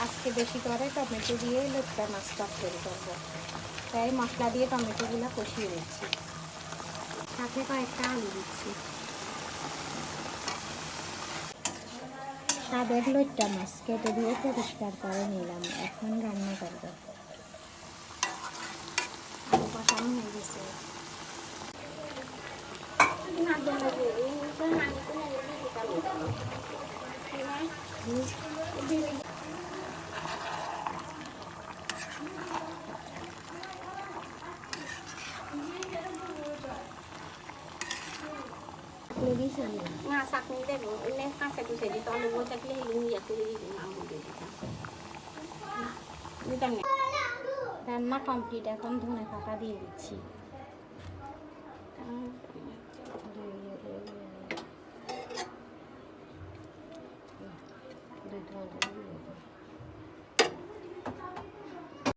আজকে বেশি করে টমেটো দিয়ে লোট্টা মাছ তরকারি করবো, তাই মশলা দিয়ে টমেটোগুলো কষিয়ে দিচ্ছি, সাথে কয়েকটা আলু দিচ্ছি। স্বাদের লোট্টা মাছ কেটে দিয়ে পরিষ্কার করে নিলাম, এখন রান্না করবো। আলু কষানো হয়ে গেছে। না চাটনি দেবো, এনে কাঁচা কুচে দিত আলু বই থাকলে ইয়া করে দিতাম, আলু দিয়ে দিতাম। দিতাম না। রান্না কমপ্লিট, এখন ধনে পাতা দিয়ে দিচ্ছি।